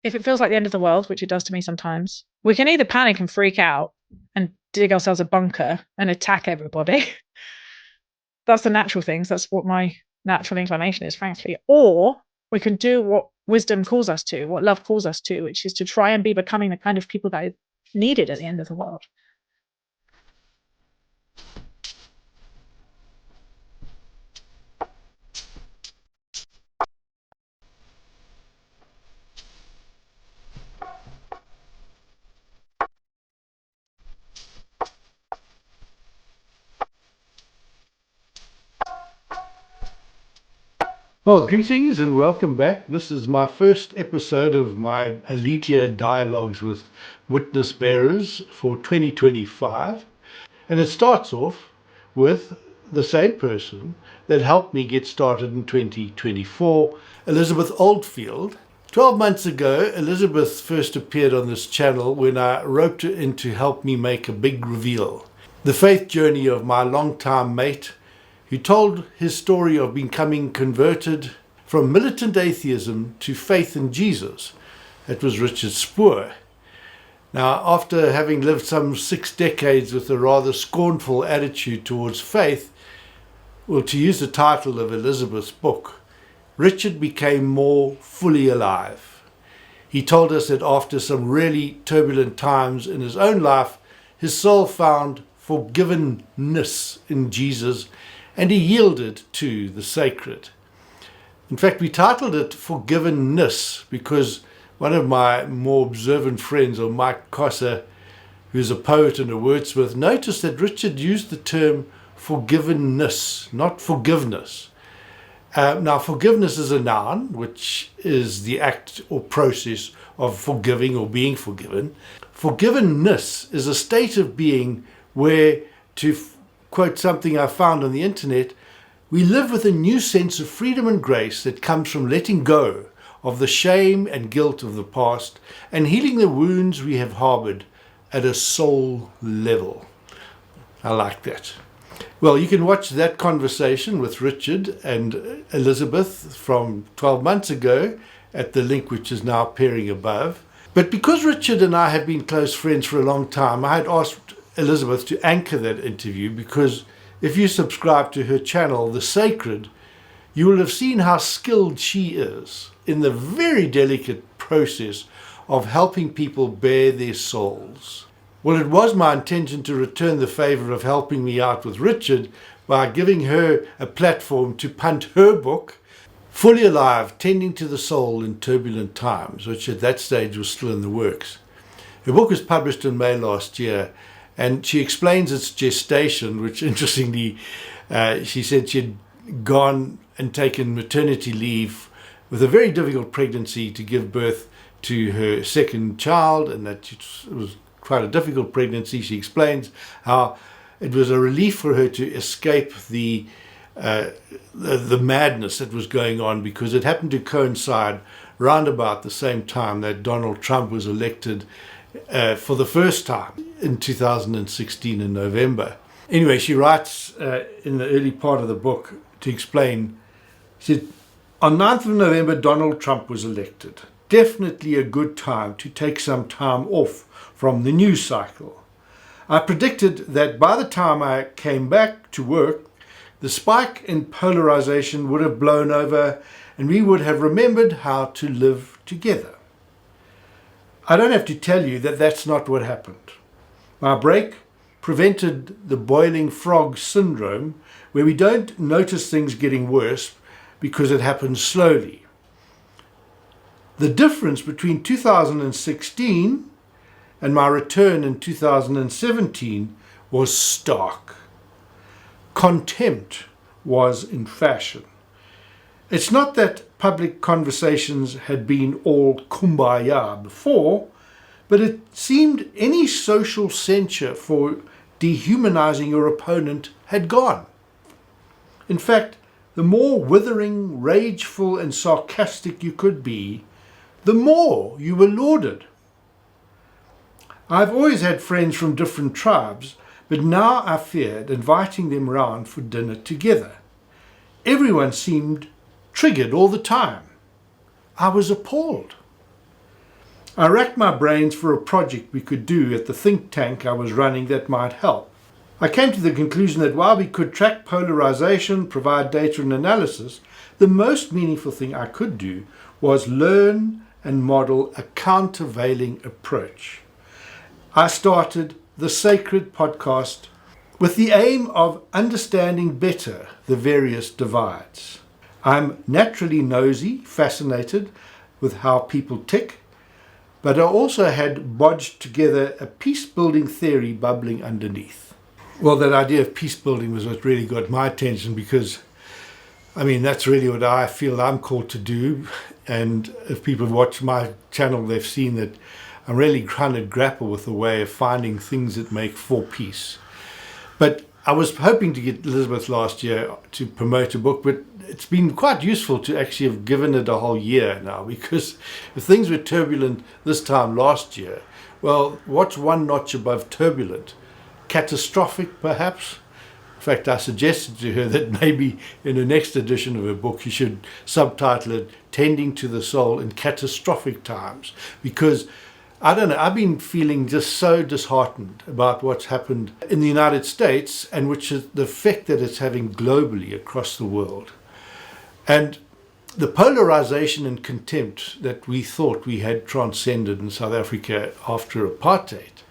if it feels like the end of the world, which it does to me sometimes, we can either panic and freak out and dig ourselves a bunker and attack everybody. That's the natural things. That's what my natural inclination is, frankly. Or we can do what wisdom calls us to, what love calls us to, which is to try and be becoming the kind of people that are needed at the end of the world. Well, greetings and welcome back. This is my first episode of my Aletheia Dialogues with Witness Bearers for 2025. And it starts off with the same person that helped me get started in 2024, Elizabeth Oldfield. 12 months ago, Elizabeth first appeared on this channel when I roped her in to help me make a big reveal. The faith journey of my longtime mate, who told his story of becoming converted from militant atheism to faith in Jesus. That was Richard Spoor. Now, after having lived some 6 decades with a rather scornful attitude towards faith, well, to use the title of Elizabeth's book, Richard became more fully alive. He told us that after some really turbulent times in his own life, his soul found forgiveness in Jesus, and he yielded to the sacred. In fact, we titled it Forgivenness because one of my more observant friends, or Mike Cossa, who's a poet and a wordsmith, noticed that Richard used the term forgivenness, not forgiveness. Now, forgiveness is a noun, which is the act or process of forgiving or being forgiven. Forgivenness is a state of being where, to quote something I found on the internet, we live with a new sense of freedom and grace that comes from letting go of the shame and guilt of the past and healing the wounds we have harbored at a soul level. I like that. Well, you can watch that conversation with Richard and Elizabeth from 12 months ago at the link which is now appearing above. But because Richard and I have been close friends for a long time, I had asked Elizabeth to anchor that interview because if you subscribe to her channel, The Sacred, you will have seen how skilled she is in the very delicate process of helping people bare their souls. Well, it was my intention to return the favor of helping me out with Richard by giving her a platform to punt her book, Fully Alive, Tending to the Soul in Turbulent Times, which at that stage was still in the works. Her book was published in May last year, and she explains its gestation, which interestingly, she said she had gone and taken maternity leave with a very difficult pregnancy to give birth to her second child, and that it was quite a difficult pregnancy. She explains how it was a relief for her to escape the madness that was going on because it happened to coincide round about the same time that Donald Trump was elected for the first time in 2016 in November. Anyway, she writes in the early part of the book to explain, she said, on 9th of November, Donald Trump was elected. Definitely a good time to take some time off from the news cycle. I predicted that by the time I came back to work, the spike in polarization would have blown over and we would have remembered how to live together. I don't have to tell you that that's not what happened. My break prevented the boiling frog syndrome, where we don't notice things getting worse because it happens slowly. The difference between 2016 and my return in 2017 was stark. Contempt was in fashion. It's not that public conversations had been all kumbaya before, but it seemed any social censure for dehumanizing your opponent had gone. In fact, the more withering, rageful, and sarcastic you could be, the more you were lauded. I've always had friends from different tribes, but now I feared inviting them round for dinner together. Everyone seemed triggered all the time. I was appalled. I racked my brains for a project we could do at the think tank I was running that might help. I came to the conclusion that while we could track polarization, provide data and analysis, the most meaningful thing I could do was learn and model a countervailing approach. I started the Sacred Podcast with the aim of understanding better the various divides. I'm naturally nosy, fascinated with how people tick, but I also had bodged together a peace-building theory bubbling underneath. Well, that idea of peace-building was what really got my attention because, that's really what I feel I'm called to do. And if people watch my channel, they've seen that I'm really trying to grapple with a way of finding things that make for peace. But I was hoping to get Elizabeth last year to promote a book, but it's been quite useful to actually have given it a whole year now, because if things were turbulent this time last year, well, what's one notch above turbulent? Catastrophic, perhaps? In fact, I suggested to her that maybe in the next edition of her book, she should subtitle it Tending to the Soul in Catastrophic Times, because I don't know, I've been feeling just so disheartened about what's happened in the United States and which is the effect that it's having globally across the world. And the polarization and contempt that we thought we had transcended in South Africa after apartheid,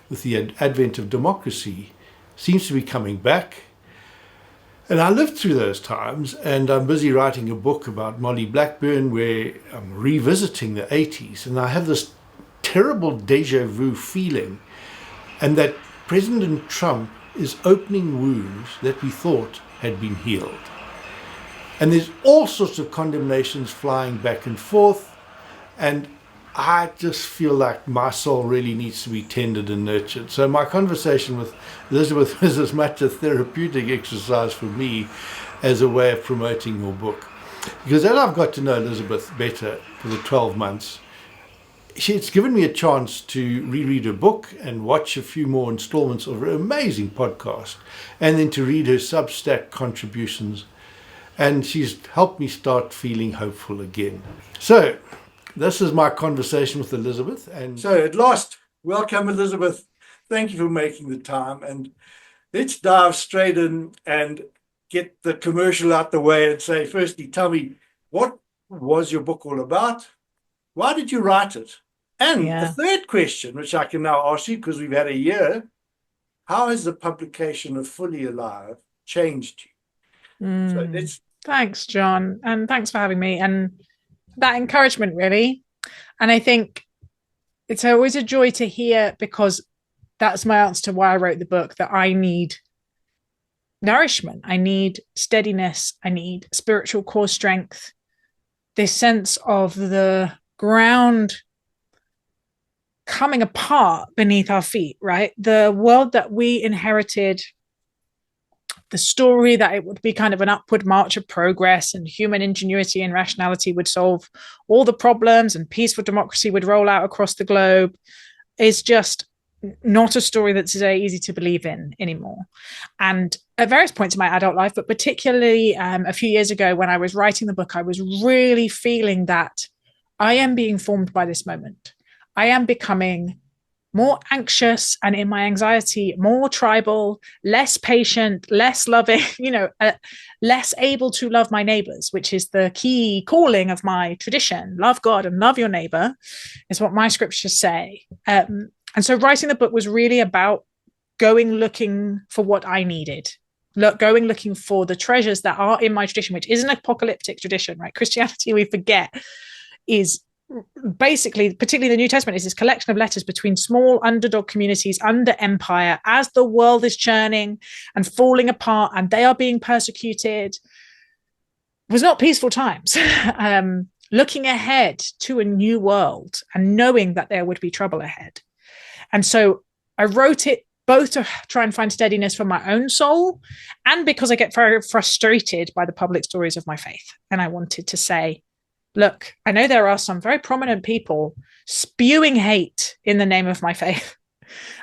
with the advent of democracy, seems to be coming back. And I lived through those times, and I'm busy writing a book about Molly Blackburn where I'm revisiting the 80s, and I have this terrible deja vu feeling, and that President Trump is opening wounds that we thought had been healed. And there's all sorts of condemnations flying back and forth, and I just feel like my soul really needs to be tended and nurtured. So my conversation with Elizabeth was as much a therapeutic exercise for me as a way of promoting your book. Because as I've got to know Elizabeth better for the 12 months, it's given me a chance to reread her book and watch a few more installments of her amazing podcast, and then to read her Substack contributions. And she's helped me start feeling hopeful again. So this is my conversation with Elizabeth. And so at last, welcome, Elizabeth. Thank you for making the time. And let's dive straight in and get the commercial out the way and say, firstly, tell me, what was your book all about? Why did you write it? And the third question, which I can now ask you because we've had a year, how has the publication of Fully Alive changed you? So thanks, John. And thanks for having me. And that encouragement, really. And I think it's always a joy to hear, because that's my answer to why I wrote the book, that I need nourishment. I need steadiness. I need spiritual core strength. This sense of the ground coming apart beneath our feet, right? The world that we inherited, the story that it would be kind of an upward march of progress and human ingenuity and rationality would solve all the problems and peaceful democracy would roll out across the globe, is just not a story that's today easy to believe in anymore. And at various points in my adult life, but particularly a few years ago when I was writing the book, I was really feeling that I am being formed by this moment. I am becoming more anxious, and in my anxiety, more tribal, less patient, less loving, less able to love my neighbors, which is the key calling of my tradition. Love God and love your neighbor is what my scriptures say. And so writing the book was really about going looking for what I needed, going looking for the treasures that are in my tradition, which is an apocalyptic tradition, right? Christianity, we forget, is basically, particularly the New Testament, is this collection of letters between small underdog communities under empire as the world is churning and falling apart and they are being persecuted. It was not peaceful times. Looking ahead to a new world and knowing that there would be trouble ahead. And so I wrote it both to try and find steadiness for my own soul and because I get very frustrated by the public stories of my faith. And I wanted to say, look, I know there are some very prominent people spewing hate in the name of my faith.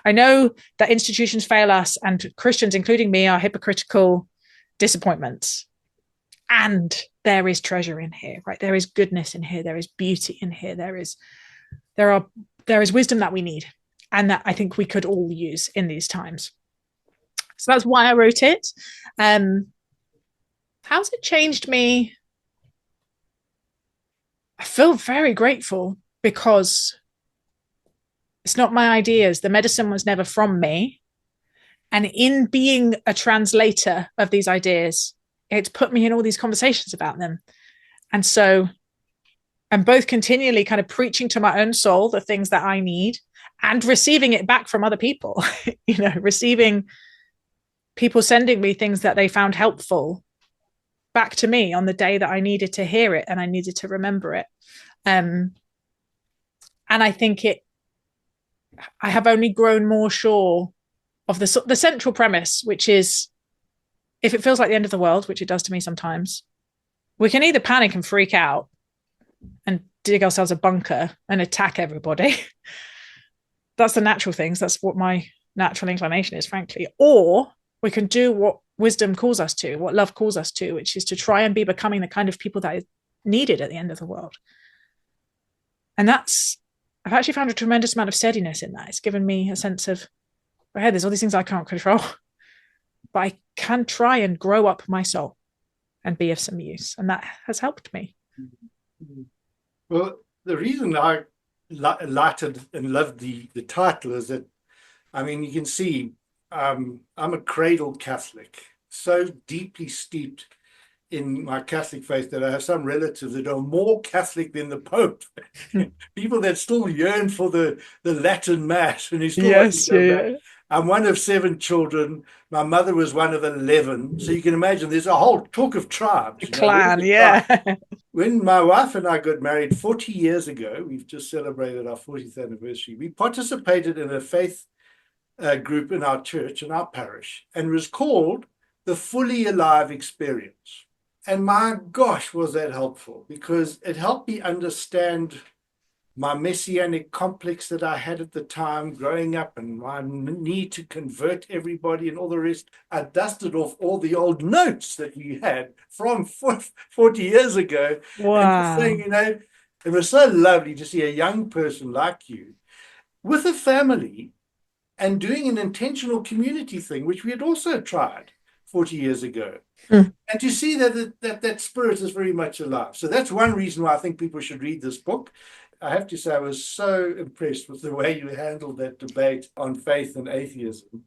I know that institutions fail us and Christians, including me, are hypocritical disappointments. And there is treasure in here, right? There is goodness in here. There is beauty in here. There is there is wisdom that we need, and that I think we could all use in these times. So that's why I wrote it. How's it changed me? I feel very grateful because it's not my ideas. The medicine was never from me. And in being a translator of these ideas, it's put me in all these conversations about them. And so I'm both continually kind of preaching to my own soul the things that I need and receiving it back from other people, receiving people sending me things that they found helpful back to me on the day that I needed to hear it and I needed to remember it. And I think I have only grown more sure of the central premise, which is, if it feels like the end of the world, which it does to me sometimes, we can either panic and freak out and dig ourselves a bunker and attack everybody. That's the natural things. That's what my natural inclination is, frankly. Or we can do what wisdom calls us to, what love calls us to, which is to try and be becoming the kind of people that is needed at the end of the world. And I've actually found a tremendous amount of steadiness in that. It's given me a sense of, okay, there's all these things I can't control, but I can try and grow up my soul and be of some use. And that has helped me. Well, the reason I liked and loved the title is that, you can see I'm a cradle Catholic, so deeply steeped in my Catholic faith that I have some relatives that are more Catholic than the Pope. People that still yearn for the Latin Mass and who still want to go back. I'm one of 7 children. My mother was one of 11. So you can imagine there's a whole talk of tribes. Clan, yeah. Tribe. When my wife and I got married 40 years ago, we've just celebrated our 40th anniversary, we participated in a faith group in our church, in our parish, and it was called the Fully Alive Experience. And my gosh, was that helpful, because it helped me understand my messianic complex that I had at the time growing up and my need to convert everybody and all the rest. I dusted off all the old notes that we had from 40 years ago. Wow. And saying, it was so lovely to see a young person like you with a family and doing an intentional community thing, which we had also tried 40 years ago. And to see that spirit is very much alive. So that's one reason why I think people should read this book. I have to say I was so impressed with the way you handled that debate on faith and atheism,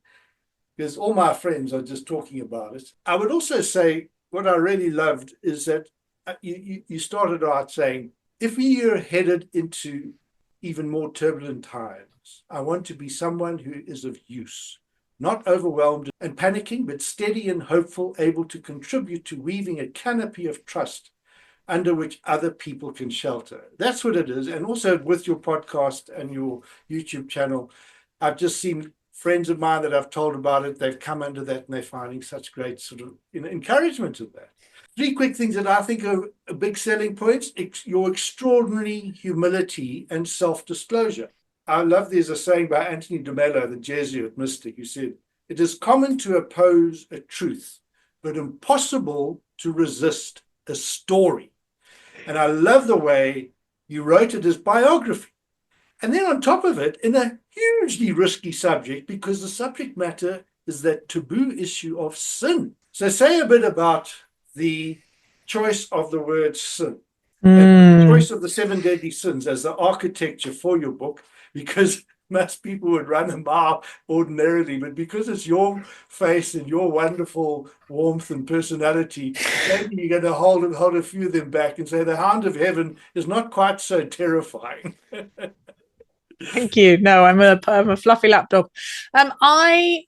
because all my friends are just talking about it. I would also say what I really loved is that you started out saying, if we are headed into even more turbulent times, I want to be someone who is of use, not overwhelmed and panicking, but steady and hopeful, able to contribute to weaving a canopy of trust under which other people can shelter. That's what it is. And also with your podcast and your YouTube channel, I've just seen friends of mine that I've told about it. They've come under that and they're finding such great sort of encouragement of that. 3 quick things that I think are big selling points: your extraordinary humility and self-disclosure. I love there's a saying by Anthony de Mello, the Jesuit mystic, who said, "It is common to oppose a truth, but impossible to resist a story." And I love the way you wrote it as biography. And then on top of it, in a hugely risky subject, because the subject matter is that taboo issue of sin. So say a bit about the choice of the word sin, and the choice of the 7 deadly sins as the architecture for your book, because most people would run a mile ordinarily, but because it's your face and your wonderful warmth and personality, maybe you're going to hold a few of them back and say the hound of heaven is not quite so terrifying. Thank you. No, I'm a fluffy lapdog. I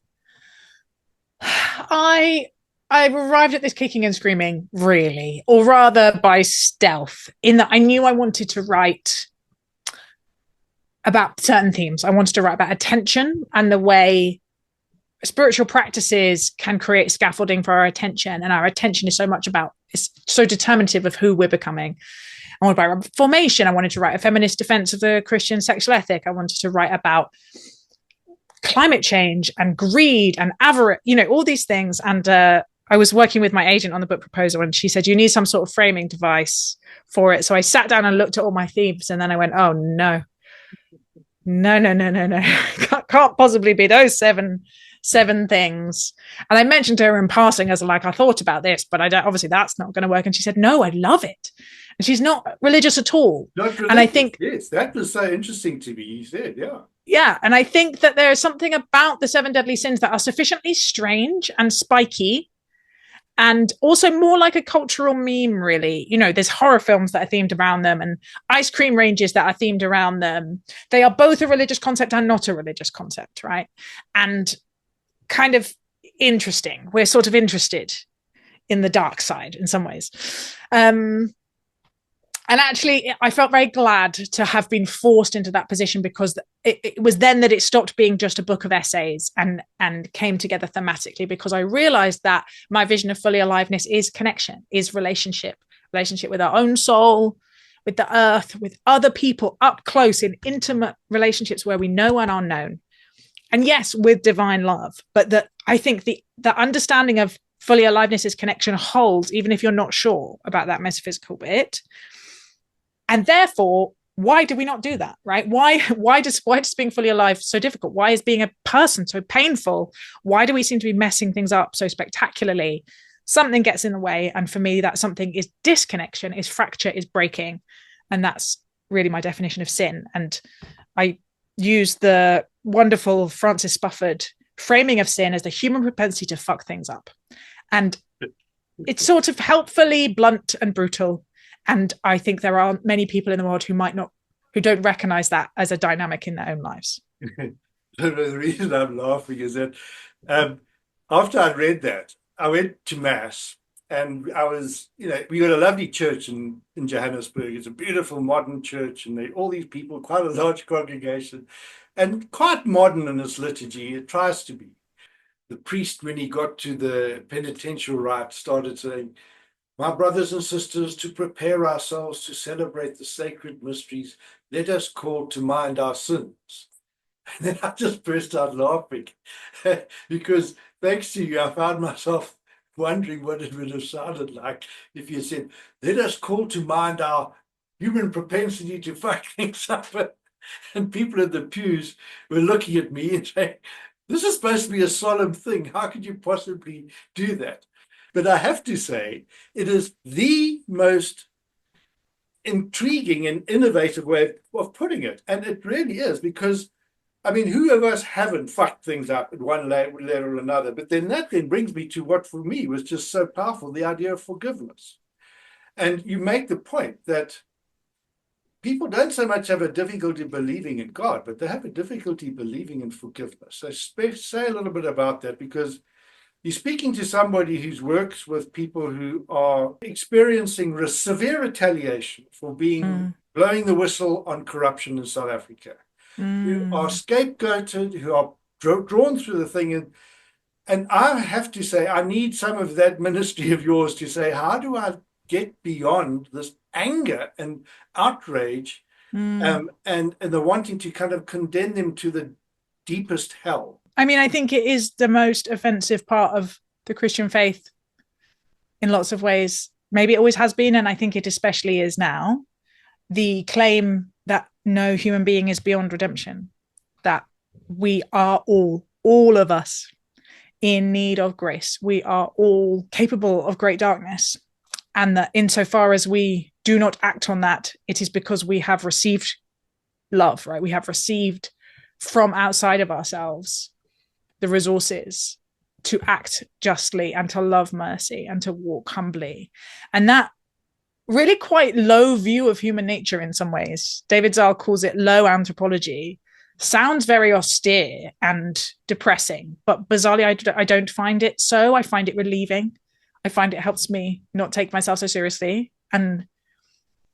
arrived at this kicking and screaming, really, or rather by stealth, in that I knew I wanted to write about certain themes. I wanted to write about attention and the way spiritual practices can create scaffolding for our attention. And our attention is it's so determinative of who we're becoming. I wanted to write about formation. I wanted to write a feminist defense of the Christian sexual ethic. I wanted to write about climate change and greed and avarice, all these things. And I was working with my agent on the book proposal, and she said, you need some sort of framing device for it. So I sat down and looked at all my themes, and then I went, oh no, no, no, no, no, no. Can't possibly be those seven things. And I mentioned to her in passing as like, I thought about this, but I don't, obviously that's not going to work. And she said, no, I love it. And she's not religious at all. Not And I religious. think, Yes, that was so interesting to me. He said, yeah. yeah, and I think that there is something about the seven deadly sins that are sufficiently strange and spiky and also more like a cultural meme, really. You know, there's horror films that are themed around them and ice cream ranges that are themed around them. They are both a religious concept and not a religious concept, right? And kind of interesting. We're sort of interested in the dark side in some ways. And actually, I felt very glad to have been forced into that position because it was then that it stopped being just a book of essays and came together thematically, because I realized that my vision of fully aliveness is connection, is relationship with our own soul, with the earth, with other people up close in intimate relationships where we know and are known. And yes, with divine love, but that I think the understanding of fully aliveness is connection holds, even if you're not sure about that metaphysical bit. And therefore, why do we not do that, right? Why does being fully alive so difficult? Why is being a person so painful? Why do we seem to be messing things up so spectacularly? Something gets in the way, and for me, that something is disconnection, is fracture, is breaking, and that's really my definition of sin. And I use the wonderful Francis Spufford framing of sin as the human propensity to fuck things up, and it's sort of helpfully blunt and brutal. And I think there are many people in the world who don't recognize that as a dynamic in their own lives. The reason I'm laughing is that after I read that, I went to Mass and I was, we got a lovely church in Johannesburg. It's a beautiful modern church and all these people, quite a large congregation and quite modern in its liturgy. It tries to be. The priest, when he got to the penitential rite, started saying, "My brothers and sisters, to prepare ourselves to celebrate the sacred mysteries, let us call to mind our sins." And then I just burst out laughing because thanks to you, I found myself wondering what it would have sounded like if you said, "Let us call to mind our human propensity to fuck things up." And people in the pews were looking at me and saying, "This is supposed to be a solemn thing. How could you possibly do that?" But I have to say, it is the most intriguing and innovative way of putting it. And it really is, because, I mean, who of us haven't fucked things up at one level or another? But then that then brings me to what for me was just so powerful, the idea of forgiveness. And you make the point that people don't so much have a difficulty believing in God, but they have a difficulty believing in forgiveness. So say a little bit about that, because you're speaking to somebody who works with people who are experiencing severe retaliation for being blowing the whistle on corruption in South Africa, who are scapegoated, who are drawn through the thing. And I have to say, I need some of that ministry of yours to say, how do I get beyond this anger and outrage and the wanting to kind of condemn them to the deepest hell? I mean, I think it is the most offensive part of the Christian faith in lots of ways. Maybe it always has been, and I think it especially is now. The claim that no human being is beyond redemption, that we are all of us, in need of grace. We are all capable of great darkness. And that insofar as we do not act on that, it is because we have received love, right? We have received from outside of ourselves the resources to act justly and to love mercy and to walk humbly. And that really quite low view of human nature in some ways, David Zahl calls it low anthropology, sounds very austere and depressing, but bizarrely, I don't find it so. I find it relieving. I find it helps me not take myself so seriously and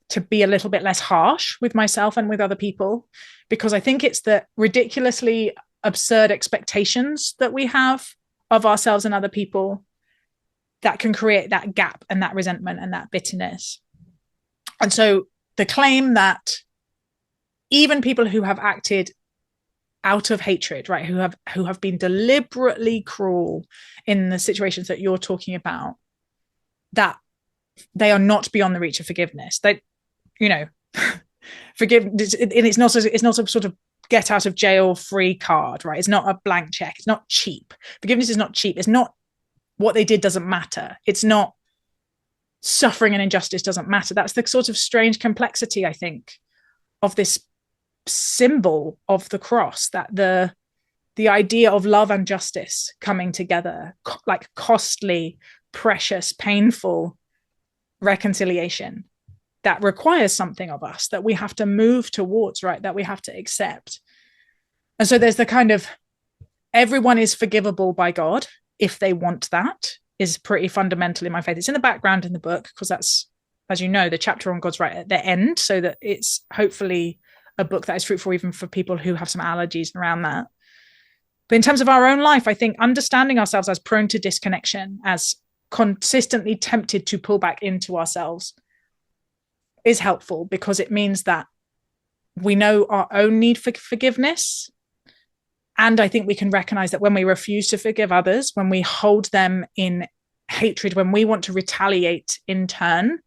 to be a little bit less harsh with myself and with other people, because I think it's the ridiculously absurd expectations that we have of ourselves and other people that can create that gap and that resentment and that bitterness. And so the claim that even people who have acted out of hatred, right, who have been deliberately cruel in the situations that you're talking about, that they are not beyond the reach of forgiveness. They, forgive, and it's not a sort of get out of jail free card, right? It's not a blank check. It's not cheap. Forgiveness is not cheap. It's not what they did doesn't matter. It's not suffering and injustice doesn't matter. That's the sort of strange complexity, I think, of this symbol of the cross, that the idea of love and justice coming together, like costly, precious, painful reconciliation that requires something of us, that we have to move towards, right? That we have to accept. And so there's the kind of everyone is forgivable by God if they want that, is pretty fundamental in my faith. It's in the background in the book because that's, as you know, the chapter on God's right at the end, so that it's hopefully a book that is fruitful even for people who have some allergies around that. But in terms of our own life, I think understanding ourselves as prone to disconnection, as consistently tempted to pull back into ourselves, is helpful, because it means that we know our own need for forgiveness. And I think we can recognize that when we refuse to forgive others, when we hold them in hatred, when we want to retaliate in turn,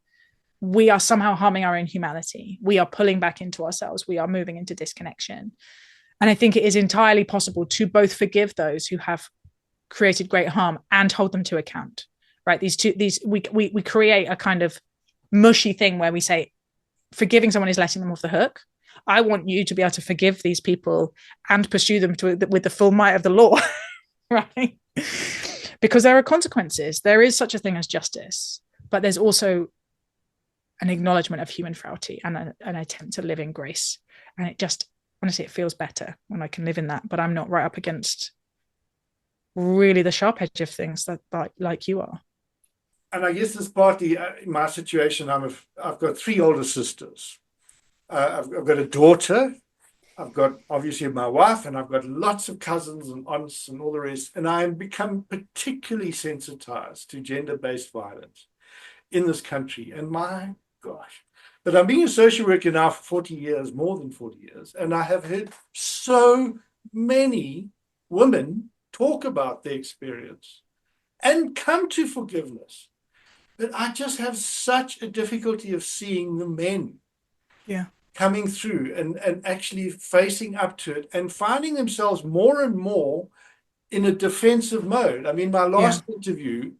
we are somehow harming our own humanity. We are pulling back into ourselves. We are moving into disconnection. And I think it is entirely possible to both forgive those who have created great harm and hold them to account, right? We create a kind of mushy thing where we say forgiving someone is letting them off the hook. I want you to be able to forgive these people and pursue them with the full might of the law, right? Because there are consequences. There is such a thing as justice, but there's also an acknowledgement of human frailty and an attempt to live in grace. And it just, honestly, it feels better when I can live in that, but I'm not right up against really the sharp edge of things that like you are. And I guess this partly my situation. I've got three older sisters. I've got a daughter. I've got obviously my wife, and I've got lots of cousins and aunts and all the rest. And I've become particularly sensitized to gender-based violence in this country. And my gosh, but I'm being a social worker now for 40 years, more than 40 years, and I have heard so many women talk about their experience and come to forgiveness. But I just have such a difficulty of seeing the men coming through and actually facing up to it and finding themselves more and more in a defensive mode. I mean, my last interview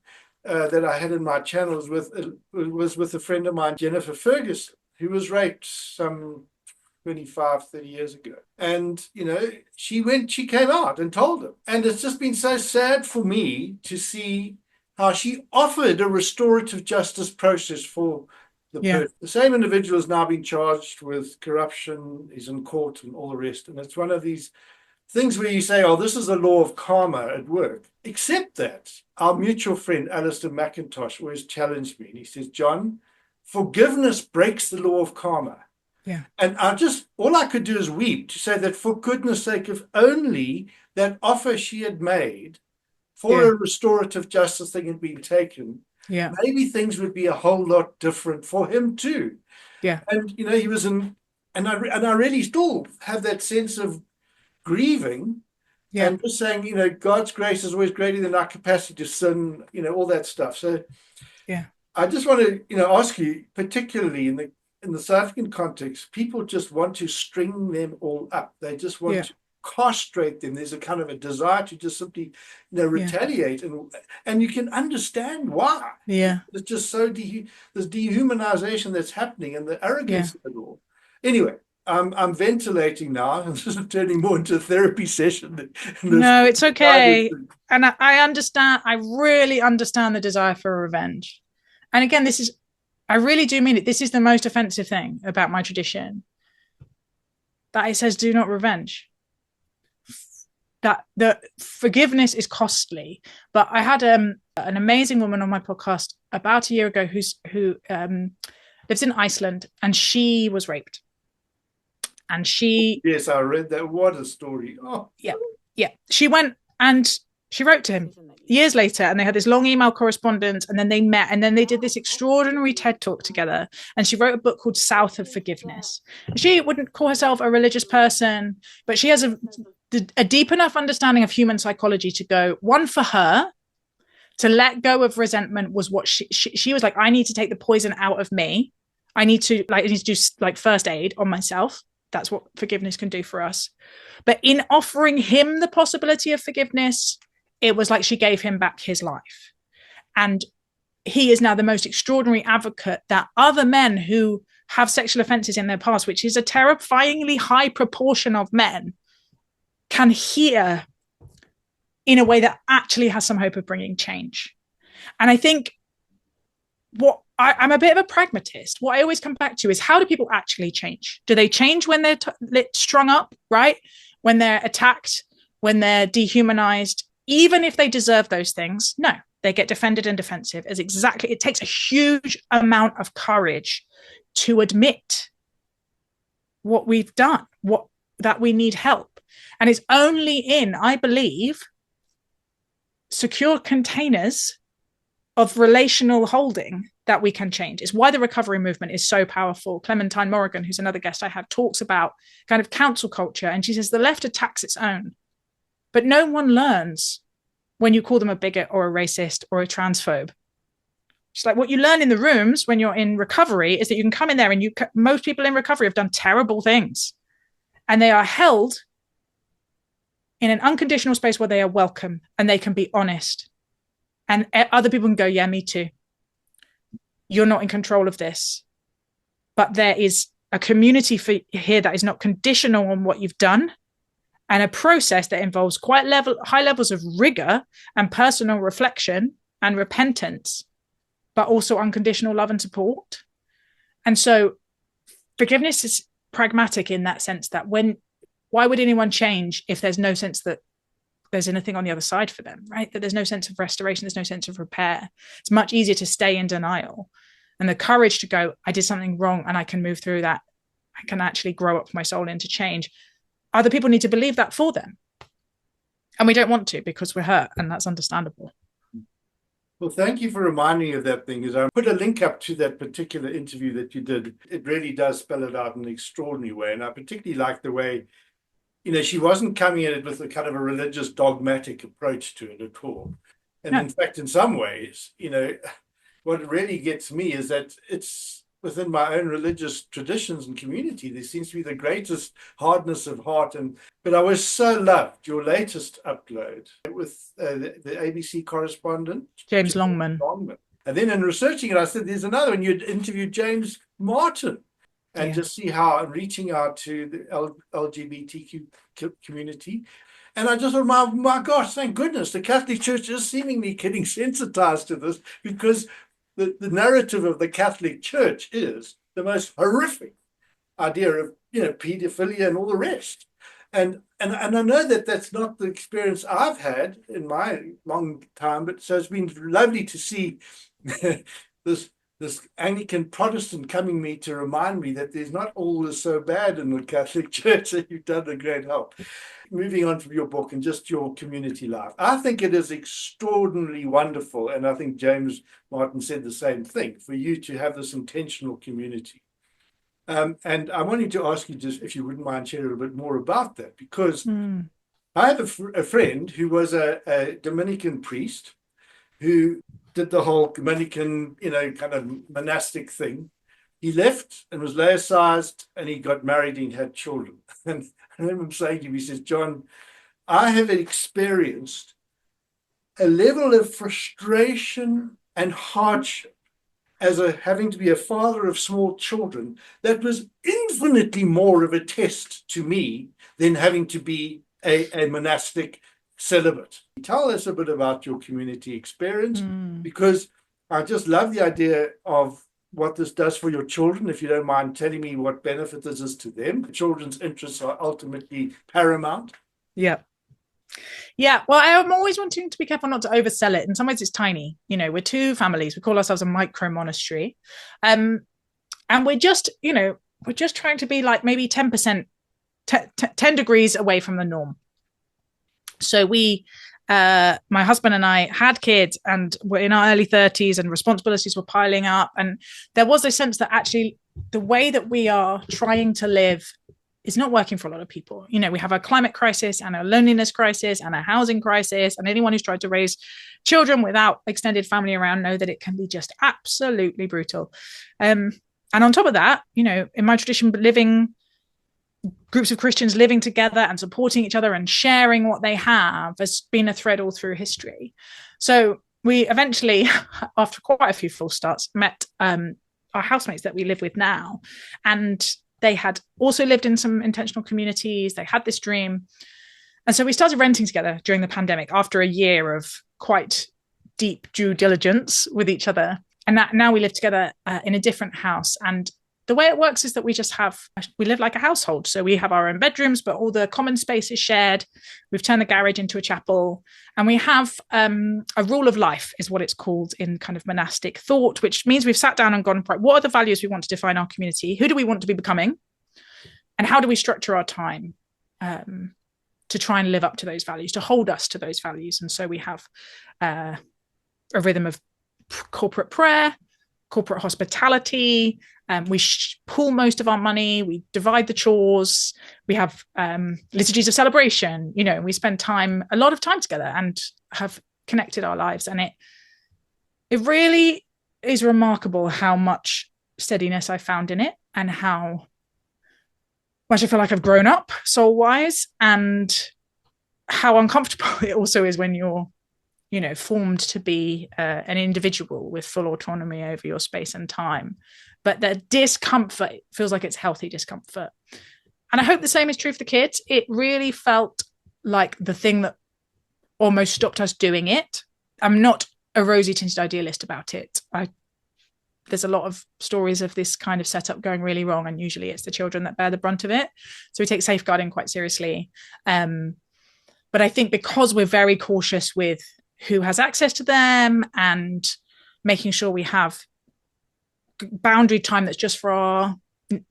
that I had in my channel was with a friend of mine, Jennifer Ferguson, who was raped some 25, 30 years ago. And, you know, she came out and told him. And it's just been so sad for me to see how she offered a restorative justice process for the same individual has now been charged with corruption, is in court and all the rest. And it's one of these things where you say, oh, this is a law of karma at work. Except that our mutual friend, Alistair McIntosh, always challenged me. And he says, John, forgiveness breaks the law of karma. Yeah. And all I could do is weep to say that, for goodness sake, if only that offer she had made for a restorative justice thing had been taken, maybe things would be a whole lot different for him too. Yeah. And, you know, he was in, and I really still have that sense of grieving and just saying, you know, God's grace is always greater than our capacity to sin, you know, all that stuff. So I just want to, you know, ask you, particularly in the South African context, people just want to string them all up. They just want to castrate them. There's a kind of a desire to just simply, you know, retaliate, and you can understand why. It's just so this dehumanization that's happening and the arrogance of it all. Anyway, I'm ventilating now, and this is turning more into a therapy session. No, it's okay. And I understand. I really understand the desire for revenge. And again, I really do mean it. This is the most offensive thing about my tradition, that it says, do not revenge. That the forgiveness is costly. But I had an amazing woman on my podcast about a year ago who lives in Iceland, and she was raped. And she... Yes, I read that. What a story. Oh. Yeah. She went and she wrote to him years later, and they had this long email correspondence, and then they met, and then they did this extraordinary TED talk together. And she wrote a book called South of Forgiveness. She wouldn't call herself a religious person, but she has a deep enough understanding of human psychology to go, one, for her to let go of resentment was what she was like, I need to take the poison out of me. I need to do like first aid on myself. That's what forgiveness can do for us. But in offering him the possibility of forgiveness, it was like she gave him back his life. And he is now the most extraordinary advocate that other men who have sexual offenses in their past, which is a terrifyingly high proportion of men, can hear in a way that actually has some hope of bringing change. And I think I'm a bit of a pragmatist. What I always come back to is, how do people actually change? Do they change when they're strung up, right? When they're attacked, when they're dehumanized, even if they deserve those things? No, they get defended and defensive. It takes a huge amount of courage to admit what we've done, that we need help. And it's only in, I believe, secure containers of relational holding that we can change. It's why the recovery movement is so powerful. Clementine Morrigan, who's another guest I have, talks about kind of council culture. And she says the left attacks its own, but no one learns when you call them a bigot or a racist or a transphobe. She's like, what you learn in the rooms when you're in recovery is that you can come in there and most people in recovery have done terrible things, and they are held in an unconditional space where they are welcome and they can be honest. And other people can go, yeah, me too. You're not in control of this. But there is a community here that is not conditional on what you've done, and a process that involves high levels of rigor and personal reflection and repentance, but also unconditional love and support. And so forgiveness is pragmatic in that sense, that why would anyone change if there's no sense that there's anything on the other side for them, right? That there's no sense of restoration, there's no sense of repair. It's much easier to stay in denial. And the courage to go, I did something wrong and I can move through that. I can actually grow up my soul into change. Other people need to believe that for them. And we don't want to, because we're hurt, and that's understandable. Well, thank you for reminding me of that thing. As I put a link up to that particular interview that you did, it really does spell it out in an extraordinary way. And I particularly like the way, she wasn't coming at it with a kind of a religious dogmatic approach to it at all. And in fact, in some ways, what really gets me is that it's within my own religious traditions and community, there seems to be the greatest hardness of heart. But I was so loved your latest upload with the ABC correspondent, James Longman. And then in researching it, I said, there's another one. You'd interviewed James Martin. And just see how reaching out to the LGBTQ community. And I just thought, my gosh, thank goodness, the Catholic Church is seemingly getting sensitized to this, because the narrative of the Catholic Church is the most horrific idea of, pedophilia and all the rest. And I know that that's not the experience I've had in my long time, but so it's been lovely to see this Anglican Protestant coming me to remind me that there's not all so bad in the Catholic Church, and you've done a great help. Moving on from your book and just your community life, I think it is extraordinarily wonderful, and I think James Martin said the same thing, for you to have this intentional community. And I wanted to ask you, just if you wouldn't mind sharing a little bit more about that, because I have a friend who was a Dominican priest who did the whole Dominican, kind of monastic thing. He left and was laicized, and he got married and he had children. And I remember him saying to me, he says, John, I have experienced a level of frustration and hardship as having to be a father of small children that was infinitely more of a test to me than having to be a monastic celibate. Tell us a bit about your community experience, because I just love the idea of what this does for your children. If you don't mind telling me what benefit this is to them. Children's interests are ultimately paramount. Yeah. Well, I'm always wanting to be careful not to oversell it. In some ways it's tiny. We're two families. We call ourselves a micro monastery. And we're just trying to be like maybe 10%, 10 degrees away from the norm. So my husband and I had kids and were in our early 30s, and responsibilities were piling up. And there was a sense that actually the way that we are trying to live is not working for a lot of people. We have a climate crisis and a loneliness crisis and a housing crisis. And anyone who's tried to raise children without extended family around know that it can be just absolutely brutal. And on top of that, in my tradition, living groups of Christians living together and supporting each other and sharing what they have has been a thread all through history. So we eventually, after quite a few false starts, met our housemates that we live with now. And they had also lived in some intentional communities. They had this dream. And so we started renting together during the pandemic after a year of quite deep due diligence with each other. And now we live together in a different house. And the way it works is that we live like a household. So we have our own bedrooms, but all the common space is shared. We've turned the garage into a chapel. And we have a rule of life is what it's called in kind of monastic thought, which means we've sat down and gone, what are the values we want to define our community? Who do we want to be becoming? And how do we structure our time to try and live up to those values, to hold us to those values? And so we have a rhythm of corporate prayer, corporate hospitality. We pool most of our money. We divide the chores. We have liturgies of celebration. We spend a lot of time together and have connected our lives. And it really is remarkable how much steadiness I found in it and how much I feel like I've grown up soul-wise, and how uncomfortable it also is when you're formed to be an individual with full autonomy over your space and time. But the discomfort feels like it's healthy discomfort. And I hope the same is true for the kids. It really felt like the thing that almost stopped us doing it. I'm not a rosy-tinted idealist about it. There's a lot of stories of this kind of setup going really wrong, and usually it's the children that bear the brunt of it. So we take safeguarding quite seriously. But I think because we're very cautious with who has access to them and making sure we have boundary time that's just for our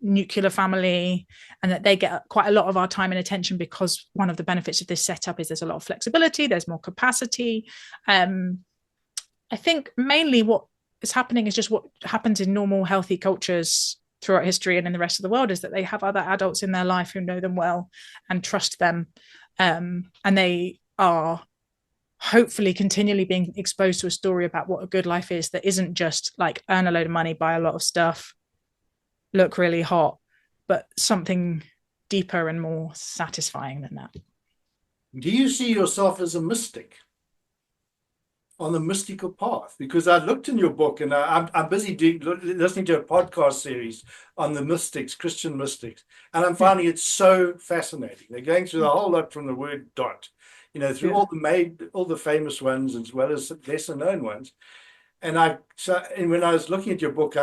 nuclear family, and that they get quite a lot of our time and attention, because one of the benefits of this setup is there's a lot of flexibility, there's more capacity. I think mainly what is happening is just what happens in normal healthy cultures throughout history and in the rest of the world, is that they have other adults in their life who know them well and trust them, and they are hopefully continually being exposed to a story about what a good life is, that isn't just like earn a load of money, buy a lot of stuff, look really hot, but something deeper and more satisfying than that. Do you see yourself as a mystic on the mystical path? Because I looked in your book, and I'm busy listening to a podcast series on the mystics, Christian mystics, and I'm finding it so fascinating. They're going through the whole lot from the word dot, through all the famous ones as well as lesser known ones. And when I was looking at your book,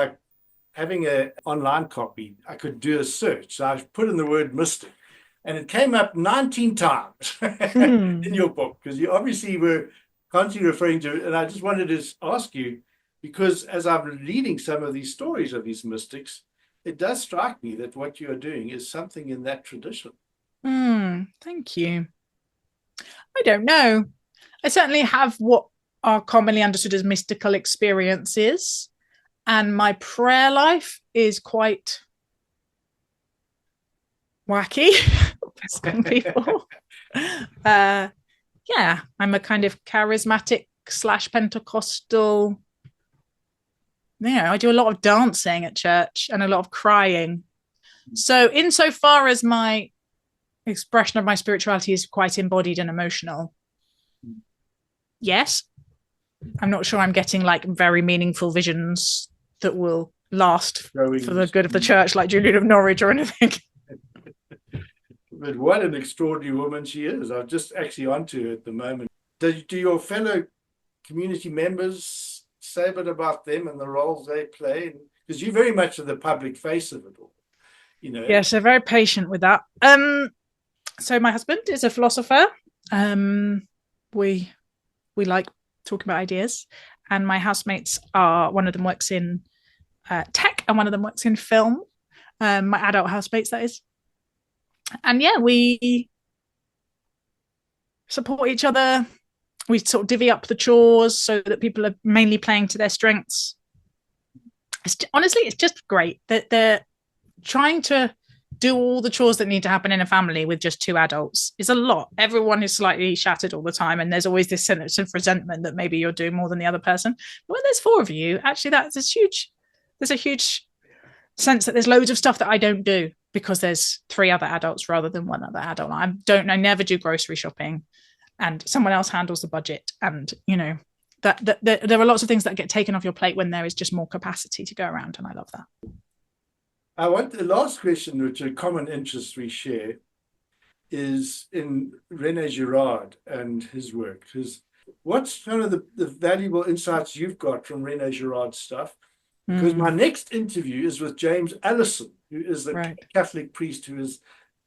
having an online copy, I could do a search. So I put in the word mystic, and it came up 19 times in your book, because you obviously were constantly referring to it. And I just wanted to ask you, because as I'm reading some of these stories of these mystics, it does strike me that what you're doing is something in that tradition. Thank you. I don't know. I certainly have what are commonly understood as mystical experiences, and my prayer life is quite wacky for some people. I'm a kind of charismatic / Pentecostal. I do a lot of dancing at church and a lot of crying. So insofar as my expression of my spirituality is quite embodied and emotional, yes, I'm not sure I'm getting like very meaningful visions that will last for the good of the church, like Julian of Norwich or anything. But what an extraordinary woman she is. I'm just actually onto her at the moment. Do your fellow community members say a bit about them and the roles they play? Because you're very much the public face of it all. Yes, they're very patient with that. So my husband is a philosopher. We like talking about ideas, and my housemates one of them works in tech and one of them works in film. My adult housemates, that is. And we support each other. We sort of divvy up the chores so that people are mainly playing to their strengths. Honestly, it's just great that they're trying to do all the chores that need to happen in a family with just two adults is a lot. Everyone is slightly shattered all the time, and there's always this sense of resentment that maybe you're doing more than the other person. But when there's four of you, actually there's a huge sense that there's loads of stuff that I don't do because there's 3 other adults rather than 1 other adult. I never do grocery shopping, and someone else handles the budget. And, you know, that there are lots of things that get taken off your plate when there is just more capacity to go around. And I love that. I want the last question, which a common interest we share, is in René Girard and his work. What's kind of the valuable insights you've got from René Girard's stuff? Because my next interview is with James Allison, who is the Catholic priest who has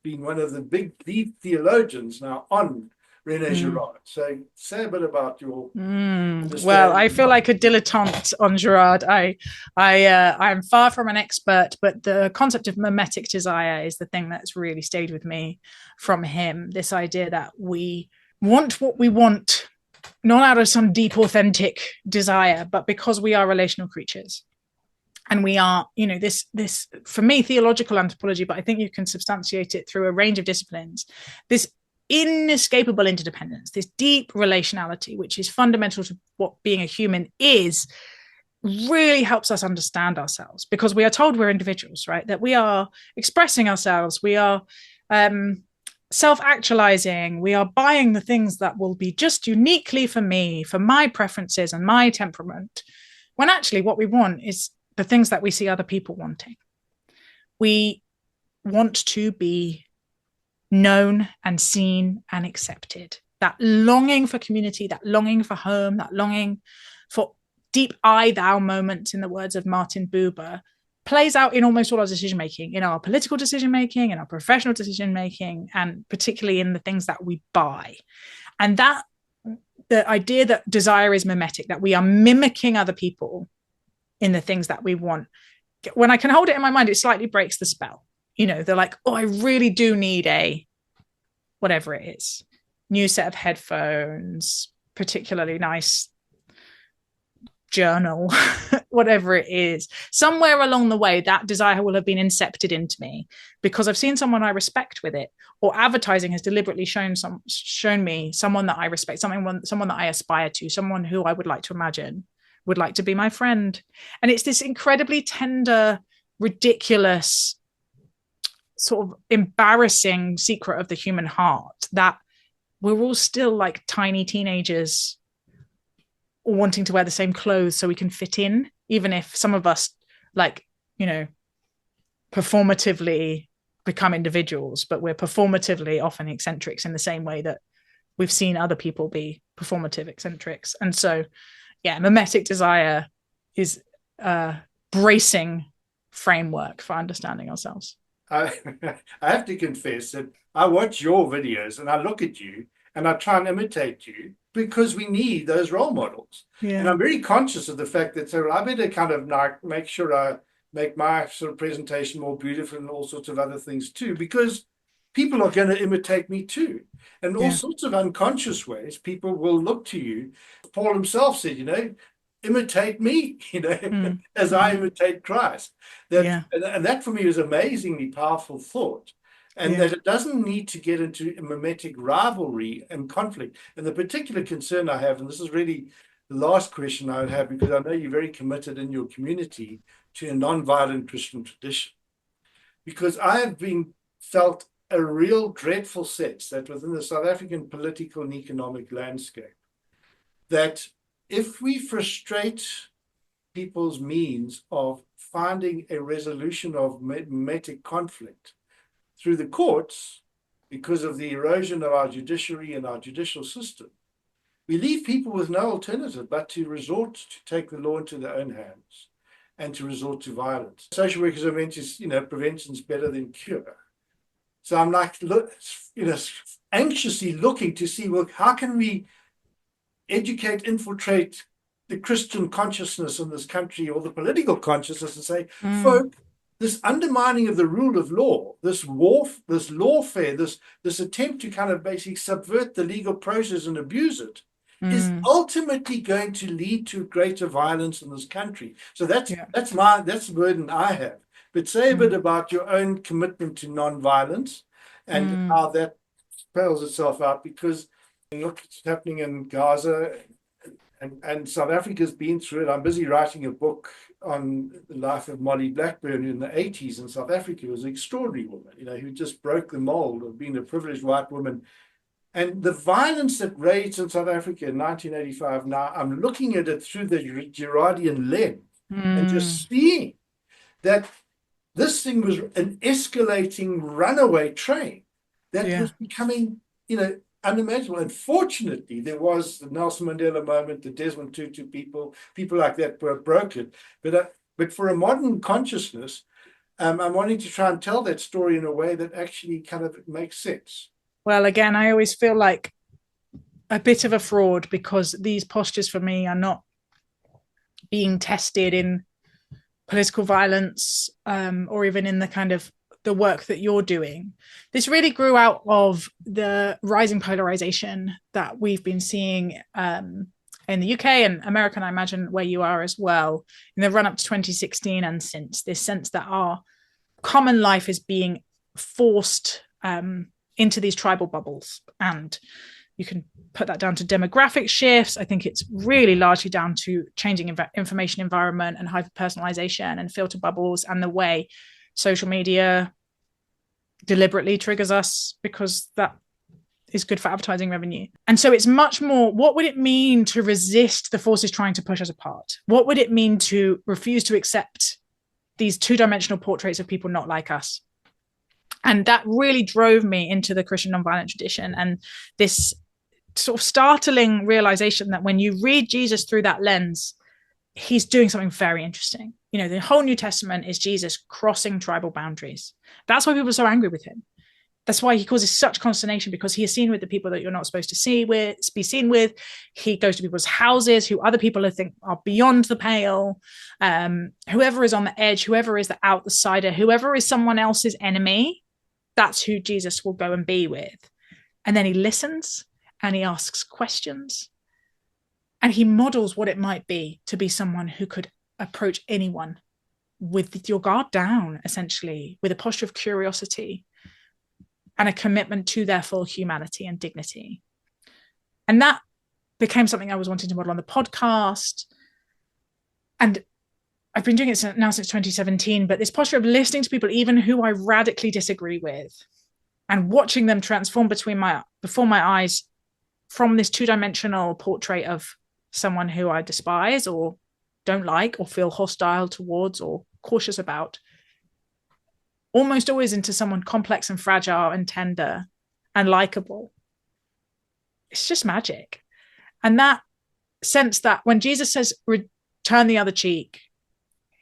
been one of the big lead theologians now on René Girard. So say a bit about your well, I feel like a dilettante on Girard. I'm far from an expert, but the concept of mimetic desire is the thing that's really stayed with me from him. This idea that we want what we want, not out of some deep, authentic desire, but because we are relational creatures. And we are, you know, this for me, theological anthropology, but I think you can substantiate it through a range of disciplines. This inescapable interdependence, this deep relationality, which is fundamental to what being a human is, really helps us understand ourselves, because we are told we're individuals, right? That we are expressing ourselves, we are self-actualizing, we are buying the things that will be just uniquely for me, for my preferences and my temperament, when actually what we want is the things that we see other people wanting. We want to be known and seen and accepted. That longing for community, that longing for home, that longing for deep I thou moments, in the words of Martin Buber, plays out in almost all our decision making, in our political decision making, in our professional decision making, and particularly in the things that we buy. And that the idea that desire is mimetic, that we are mimicking other people in the things that we want, when I can hold it in my mind, it slightly breaks the spell. You know, they're like, oh, I really do need a whatever it is, new set of headphones, particularly nice journal, whatever it is. Somewhere along the way, that desire will have been incepted into me because I've seen someone I respect with it, or advertising has deliberately shown me someone that I respect, someone that I aspire to, someone who I would like to imagine would like to be my friend. And it's this incredibly tender, ridiculous, sort of embarrassing secret of the human heart that we're all still like tiny teenagers wanting to wear the same clothes so we can fit in, even if some of us, like, you know, performatively become individuals, but we're performatively often eccentrics in the same way that we've seen other people be performative eccentrics. And so, yeah, mimetic desire is a bracing framework for understanding ourselves. I have to confess that I watch your videos and I look at you and I try and imitate you because we need those role models. Yeah. And I'm very conscious of the fact that, so I better kind of like make sure I make my sort of presentation more beautiful and all sorts of other things too, because people are going to imitate me too. And all sorts of unconscious ways, people will look to you. Paul himself said, you know, imitate me, you know, as I imitate Christ. And that for me is amazingly powerful thought. And that it doesn't need to get into a mimetic rivalry and conflict. And the particular concern I have, and this is really the last question I would have, because I know you're very committed in your community to a non-violent Christian tradition. Because I have felt a real dreadful sense that within the South African political and economic landscape, that if we frustrate people's means of finding a resolution of mimetic conflict through the courts, because of the erosion of our judiciary and our judicial system, we leave people with no alternative but to resort to take the law into their own hands and to resort to violence. Social workers are meant to, you know, prevention is better than cure. So I'm like, anxiously looking to see, well, how can we educate, infiltrate the Christian consciousness in this country, or the political consciousness, and say, folk, this undermining of the rule of law, this lawfare, this attempt to kind of basically subvert the legal process and abuse it, is ultimately going to lead to greater violence in this country. So that's the burden I have. But say a bit about your own commitment to non-violence and how that spells itself out, because look what's happening in Gaza, and South Africa's been through it. I'm busy writing a book on the life of Molly Blackburn in the 80s in South Africa. It was an extraordinary woman, who just broke the mold of being a privileged white woman. And the violence that raged in South Africa in 1985, now I'm looking at it through the Girardian lens and just seeing that this thing was an escalating runaway train that was becoming, unimaginable. And fortunately, there was the Nelson Mandela moment, the Desmond Tutu people like that were broken. But for a modern consciousness, I'm wanting to try and tell that story in a way that actually kind of makes sense. Well, again, I always feel like a bit of a fraud because these postures for me are not being tested in political violence or even in the kind of the work that you're doing. This really grew out of the rising polarization that we've been seeing in the UK and America, and I imagine where you are as well, in the run up to 2016 and since, this sense that our common life is being forced into these tribal bubbles. And you can put that down to demographic shifts. I think it's really largely down to changing information environment and hyper-personalization and filter bubbles and the way social media deliberately triggers us because that is good for advertising revenue. And so it's much more, what would it mean to resist the forces trying to push us apart? What would it mean to refuse to accept these two-dimensional portraits of people not like us? And that really drove me into the Christian nonviolent tradition and this sort of startling realization that when you read Jesus through that lens, he's doing something very interesting. The whole New Testament is Jesus crossing tribal boundaries. That's why people are so angry with him. That's why he causes such consternation, because he is seen with the people that you're not supposed to be seen with. He goes to people's houses who other people think are beyond the pale. Whoever is on the edge, whoever is the outsider, whoever is someone else's enemy, that's who Jesus will go and be with. And then he listens and he asks questions and he models what it might be to be someone who could approach anyone with your guard down, essentially, with a posture of curiosity and a commitment to their full humanity and dignity. And that became something I was wanting to model on the podcast. And I've been doing it now since 2017, but this posture of listening to people, even who I radically disagree with, and watching them transform before my eyes from this two-dimensional portrait of someone who I despise or don't like or feel hostile towards or cautious about, almost always into someone complex and fragile and tender and likable. It's just magic. And that sense that when Jesus says, turn the other cheek,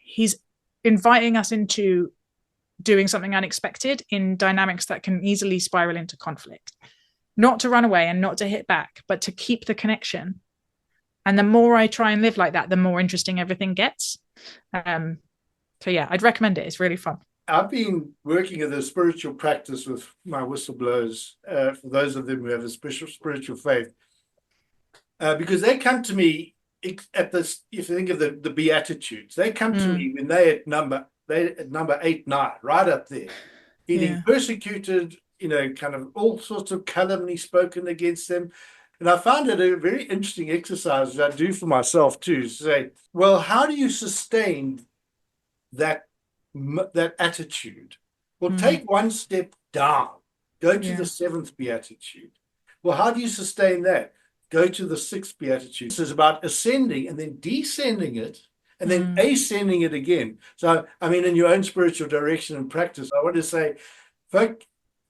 he's inviting us into doing something unexpected in dynamics that can easily spiral into conflict. Not to run away and not to hit back, but to keep the connection. And the more I try and live like that, the more interesting everything gets. So yeah, I'd recommend it. It's really fun. I've been working at a spiritual practice with my whistleblowers, for those of them who have a spiritual faith, because they come to me at this. If you think of the Beatitudes, they come to me when they at number 8, 9, right up there, feeling persecuted. Kind of all sorts of calumny spoken against them. And I found it a very interesting exercise that I do for myself too, to say, well, how do you sustain that attitude? Well, take one step down, go to the 7th beatitude. Well, how do you sustain that? Go to the 6th beatitude. This is about ascending and then descending it and then ascending it again. So, I mean, in your own spiritual direction and practice, I want to say, folk,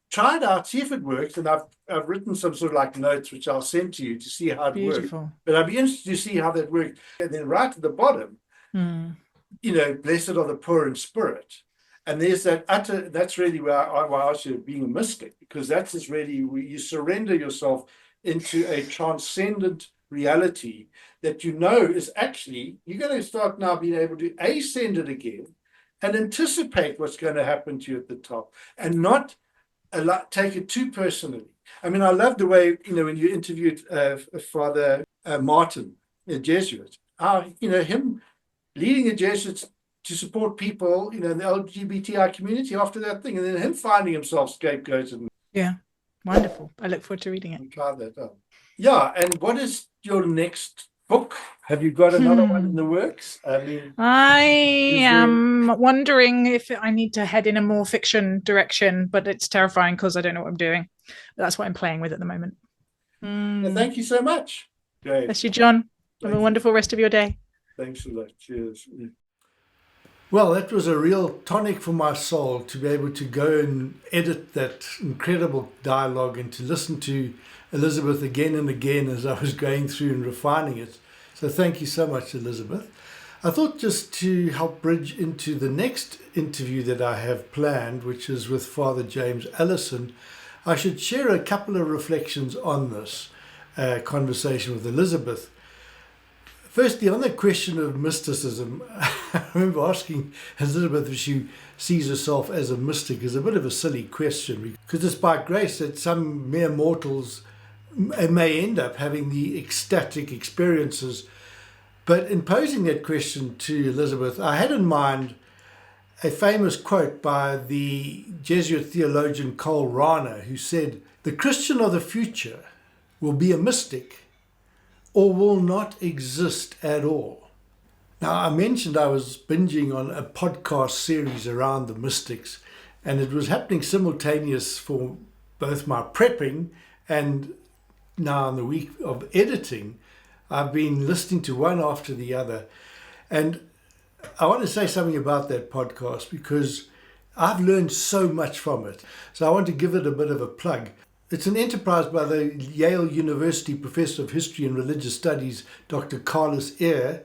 try it out, see if it works. And I've written some sort of like notes, which I'll send to you to see how it works. But I'd be interested to see how that works. And then right at the bottom, blessed are the poor in spirit. And there's that utter, that's really where I ask you being a mystic, because that's just really where you surrender yourself into a transcendent reality that is actually, you're going to start now being able to ascend it again and anticipate what's going to happen to you at the top and not take it too personally. I mean, I love the way, when you interviewed Father Martin, a Jesuit, him leading the Jesuits to support people, in the LGBTI community after that thing, and then him finding himself scapegoated. Yeah, wonderful. I look forward to reading it. Try that out. Yeah, and what is your next book? Have you got another one in the works? I mean, I is there- am wondering if I need to head in a more fiction direction, but it's terrifying because I don't know what I'm doing. That's what I'm playing with at the moment. Well, thank you so much. Great. Bless you, John. Have Thank a you. wonderful rest of your day. Thanks a lot. Cheers. Well, that was a real tonic for my soul to be able to go and edit that incredible dialogue and to listen to Elizabeth again and again as I was going through and refining it. So thank you so much, Elizabeth. I thought just to help bridge into the next interview that I have planned, which is with Father James Allison, I should share a couple of reflections on this conversation with Elizabeth. Firstly, on the question of mysticism, I remember asking Elizabeth if she sees herself as a mystic is a bit of a silly question, because it's by grace that some mere mortals may end up having the ecstatic experiences. But in posing that question to Elizabeth, I had in mind a famous quote by the Jesuit theologian Karl Rahner, who said, "The Christian of the future will be a mystic or will not exist at all." Now, I mentioned I was binging on a podcast series around the mystics, and it was happening simultaneous for both my prepping and now in the week of editing. I've been listening to one after the other, and I want to say something about that podcast because I've learned so much from it. So I want to give it a bit of a plug. It's an enterprise by the Yale University Professor of History and Religious Studies, Dr. Carlos Eyre,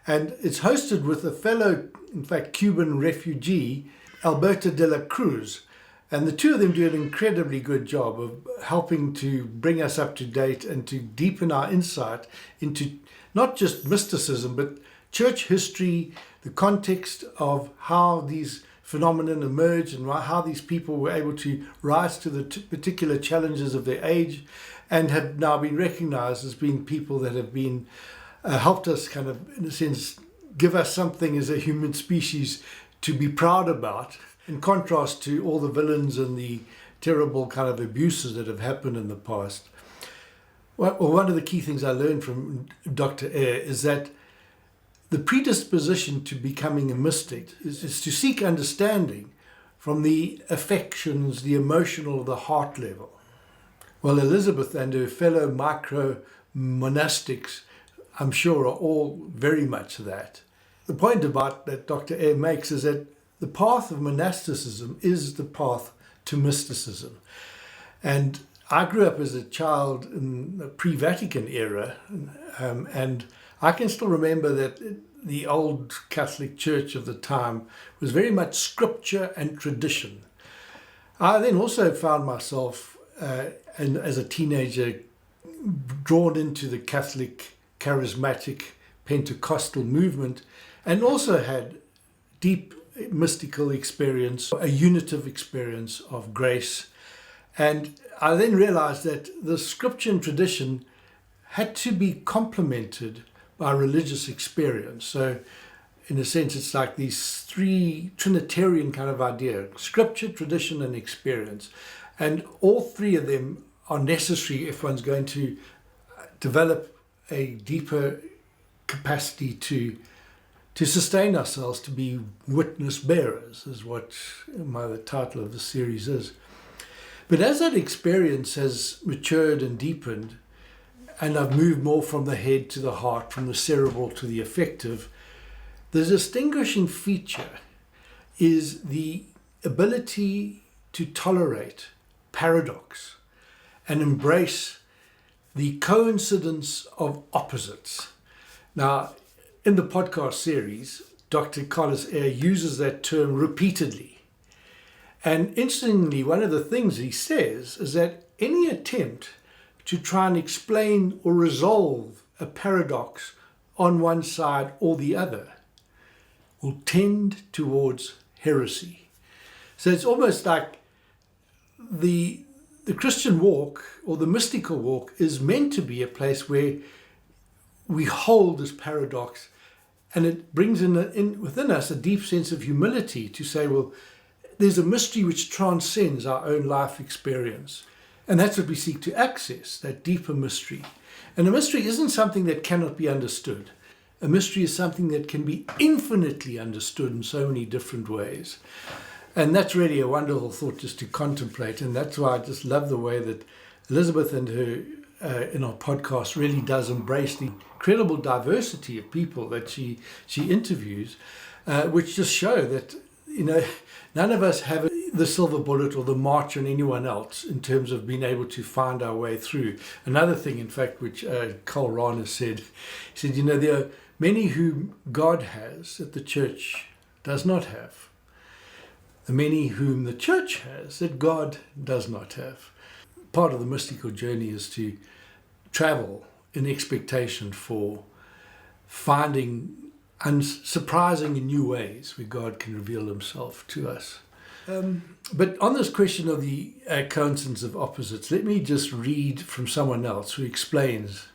and it's hosted with a fellow, in fact, Cuban refugee, Alberto de la Cruz. And the two of them do an incredibly good job of helping to bring us up to date and to deepen our insight into not just mysticism, but church history, the context of how these phenomenon emerged and how these people were able to rise to the particular challenges of their age and have now been recognized as being people that have been helped us kind of, in a sense, give us something as a human species to be proud about, in contrast to all the villains and the terrible kind of abuses that have happened in the past. Well, one of the key things I learned from Dr. Eyre is that the predisposition to becoming a mystic is to seek understanding from the affections, the emotional, the heart level. Well, Elizabeth and her fellow micro-monastics, I'm sure, are all very much that. The point about that Dr. Eyre makes is that the path of monasticism is the path to mysticism. And I grew up as a child in the pre-Vatican era, and I can still remember that the old Catholic Church of the time was very much scripture and tradition. I then also found myself, and as a teenager, drawn into the Catholic charismatic Pentecostal movement, and also had deep mystical experience, a unitive experience of grace. And I then realized that the scripture and tradition had to be complemented by religious experience. So in a sense, it's like these three Trinitarian kind of idea: scripture, tradition, and experience. And all three of them are necessary if one's going to develop a deeper capacity to sustain ourselves, to be witness bearers, is what the title of the series is. But as that experience has matured and deepened, and I've moved more from the head to the heart, from the cerebral to the affective, the distinguishing feature is the ability to tolerate paradox and embrace the coincidence of opposites. Now, in the podcast series, Dr. Carlos Eyre uses that term repeatedly. And interestingly, one of the things he says is that any attempt to try and explain or resolve a paradox on one side or the other will tend towards heresy. So it's almost like the Christian walk or the mystical walk is meant to be a place where we hold this paradox, and it brings in within us a deep sense of humility to say, well, there's a mystery which transcends our own life experience. And that's what we seek to access, that deeper mystery. And a mystery isn't something that cannot be understood. A mystery is something that can be infinitely understood in so many different ways. And that's really a wonderful thought just to contemplate. And that's why I just love the way that Elizabeth and her in our podcast really does embrace the incredible diversity of people that she interviews, which just show that, none of us have the silver bullet or the march on anyone else in terms of being able to find our way through. Another thing, in fact, which Karl Rahner said, he said, there are many whom God has that the church does not have. The many whom the church has that God does not have. Part of the mystical journey is to travel in expectation for finding surprising in new ways where God can reveal himself to us. But on this question of the coincidence of opposites, let me just read from someone else who explains.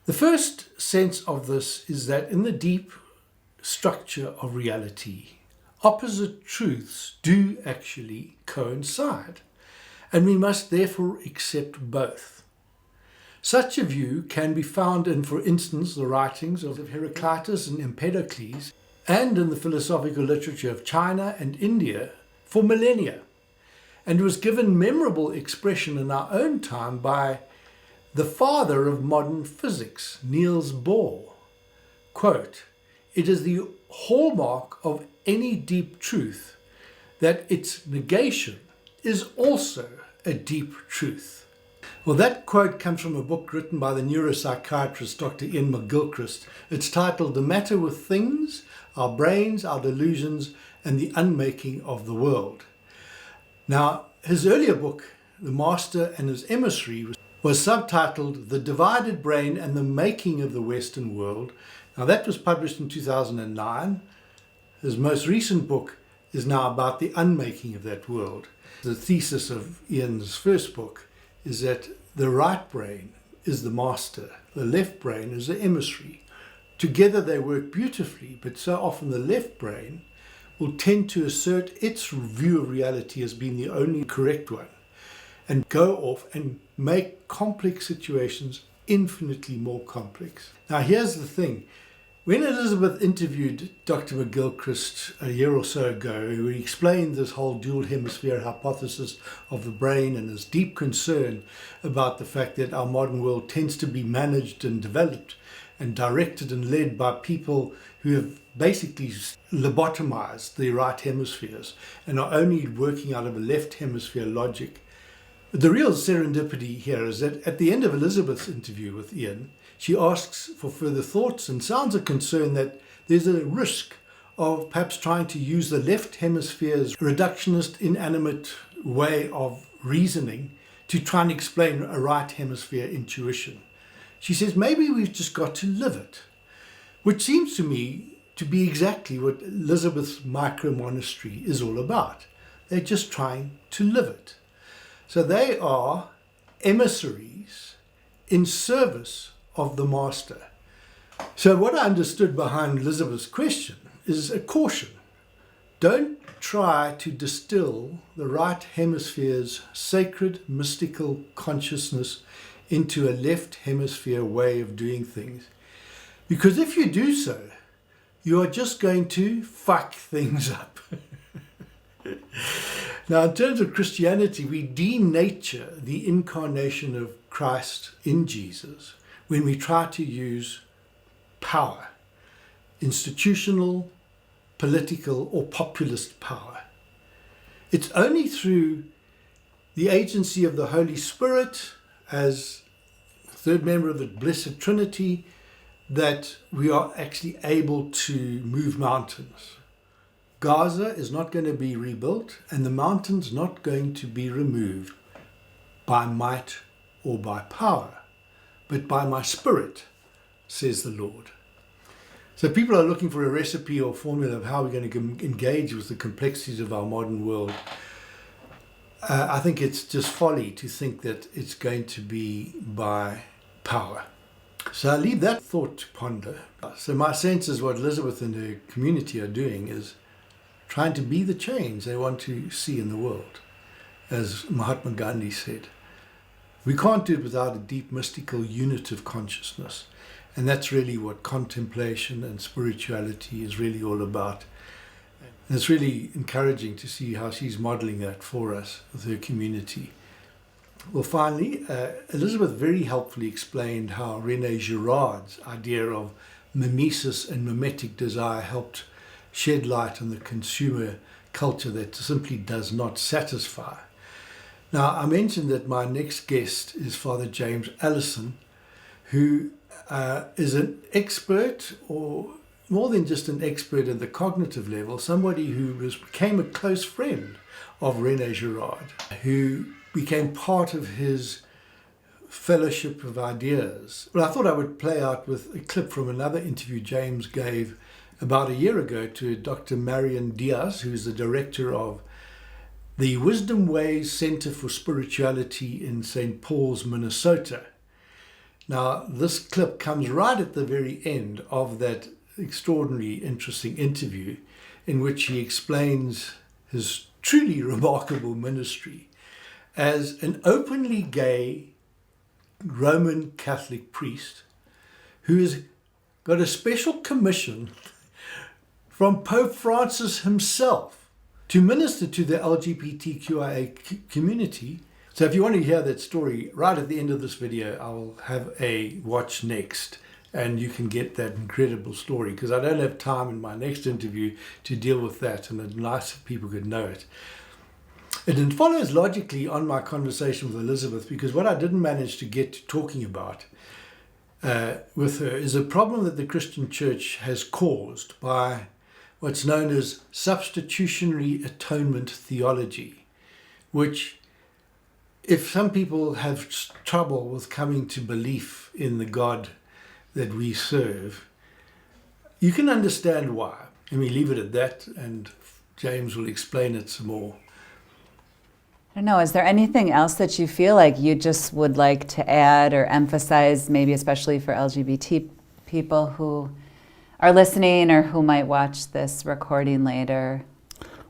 The first sense of this is that in the deep structure of reality, opposite truths do actually coincide, and we must therefore accept both. Such a view can be found in, for instance, the writings of Heraclitus and Empedocles, and in the philosophical literature of China and India for millennia, and was given memorable expression in our own time by the father of modern physics, Niels Bohr. Quote, "It is the hallmark of any deep truth that its negation is also a deep truth." Well, that quote comes from a book written by the neuropsychiatrist Dr. Ian McGilchrist. It's titled The Matter with Things, Our Brains, Our Delusions, and the Unmaking of the World. Now, his earlier book, The Master and His Emissary, was subtitled The Divided Brain and the Making of the Western World. Now, that was published in 2009. His most recent book is now about the unmaking of that world. The thesis of Ian's first book is that the right brain is the master, the left brain is the emissary. Together they work beautifully, but so often the left brain will tend to assert its view of reality as being the only correct one and go off and make complex situations infinitely more complex. Now here's the thing. When Elizabeth interviewed Dr. McGilchrist a year or so ago, he explained this whole dual hemisphere hypothesis of the brain and his deep concern about the fact that our modern world tends to be managed and developed and directed and led by people who have basically lobotomized the right hemispheres and are only working out of a left hemisphere logic. The real serendipity here is that at the end of Elizabeth's interview with Ian, she asks for further thoughts and sounds a concern that there's a risk of perhaps trying to use the left hemisphere's reductionist, inanimate way of reasoning to try and explain a right hemisphere intuition. She says, maybe we've just got to live it, which seems to me to be exactly what Elizabeth's micro-monastery is all about. They're just trying to live it. So they are emissaries in service of the master. So what I understood behind Elizabeth's question is a caution. Don't try to distill the right hemisphere's sacred mystical consciousness into a left hemisphere way of doing things. Because if you do so, you are just going to fuck things up. Now, in terms of Christianity, we denature the incarnation of Christ in Jesus when we try to use power, institutional, political, or populist power. It's only through the agency of the Holy Spirit as third member of the Blessed Trinity that we are actually able to move mountains. Gaza is not going to be rebuilt, and the mountain's not going to be removed by might or by power, but by my spirit, says the Lord. So people are looking for a recipe or formula of how we're going to engage with the complexities of our modern world. I think it's just folly to think that it's going to be by power. So I leave that thought to ponder. So my sense is what Elizabeth and her community are doing is trying to be the change they want to see in the world. as Mahatma Gandhi said. We can't do it without a deep mystical unitive consciousness. And that's really what contemplation and spirituality is really all about. And it's really encouraging to see how she's modeling that for us with her community. Well, finally, Elizabeth very helpfully explained how René Girard's idea of mimesis and mimetic desire helped shed light on the consumer culture that simply does not satisfy. Now, I mentioned that my next guest is Father James Allison, who is an expert, or more than just an expert at the cognitive level, somebody who became a close friend of René Girard, who became part of his fellowship of ideas. Well, I thought I would play out with a clip from another interview James gave about a year ago to Dr. Marian Diaz, who's the director of the Wisdom Ways Center for Spirituality in St. Paul's, Minnesota. Now, this clip comes right at the very end of that extraordinarily interesting interview in which he explains his truly remarkable ministry as an openly gay Roman Catholic priest who has got a special commission from Pope Francis himself to minister to the LGBTQIA community. So if you want to hear that story, right at the end of this video, I will have a watch next and you can get that incredible story, because I don't have time in my next interview to deal with that, and it'd be nice if people could know it. It follows logically on my conversation with Elizabeth, because what I didn't manage to get to talking about with her is a problem that the Christian church has caused by what's known as substitutionary atonement theology, which, if some people have trouble with coming to belief in the God that we serve, you can understand why. Let me leave it at that, and James will explain it some more. I don't know, is there anything else that you feel like you just would like to add or emphasize, maybe especially for LGBT people who are listening or who might watch this recording later?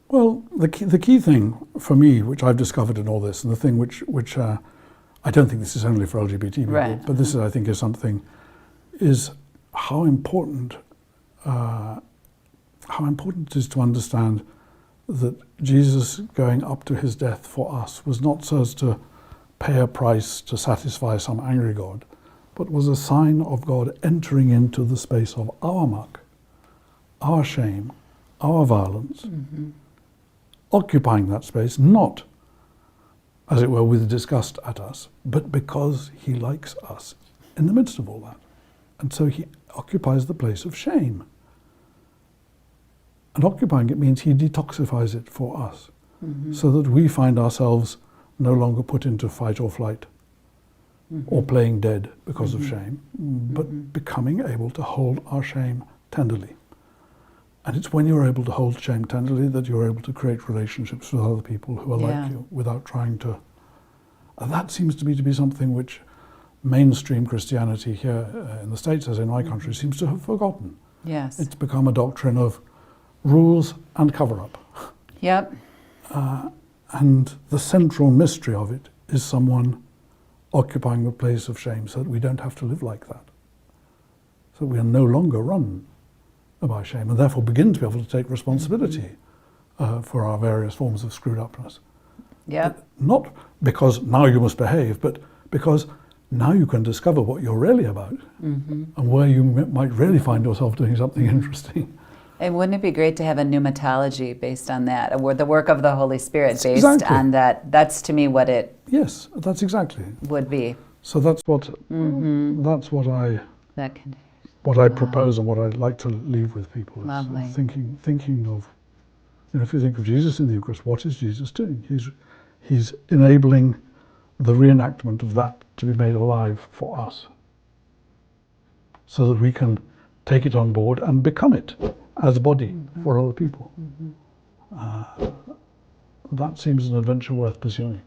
Well, the key thing for me, which I've discovered in all this, and the thing which I don't think this is only for LGBT people, right, but this is, I think, is something, is how important it is to understand that Jesus going up to his death for us was not so as to pay a price to satisfy some angry God, but was a sign of God entering into the space of our muck, our shame, our violence, occupying that space, not, as it were, with disgust at us, but because he likes us in the midst of all that. And so he occupies the place of shame. And occupying it means he detoxifies it for us, so that we find ourselves no longer put into fight or flight, or playing dead because of shame, but becoming able to hold our shame tenderly. And it's when you're able to hold shame tenderly that you're able to create relationships with other people who are like you, without trying to. And that seems to me to be something which mainstream Christianity here in the States, as in my country, seems to have forgotten. Yes. It's become a doctrine of rules and cover-up. Yep. And the central mystery of it is someone occupying the place of shame so that we don't have to live like that. So we are no longer run by shame, and therefore begin to be able to take responsibility for our various forms of screwed upness. Yep. Not because now you must behave, but because now you can discover what you're really about and where you might really find yourself doing something interesting. And wouldn't it be great to have a pneumatology based on that, or the work of the Holy Spirit based exactly on that? That's to me what it Yes, that's exactly would be. So that's what I That can. propose and what I'd like to leave with people is Lovely. thinking of, if you think of Jesus in the Eucharist, what is Jesus doing? He's enabling the reenactment of that to be made alive for us, so that we can take it on board and become it as a body for other people. That seems an adventure worth pursuing.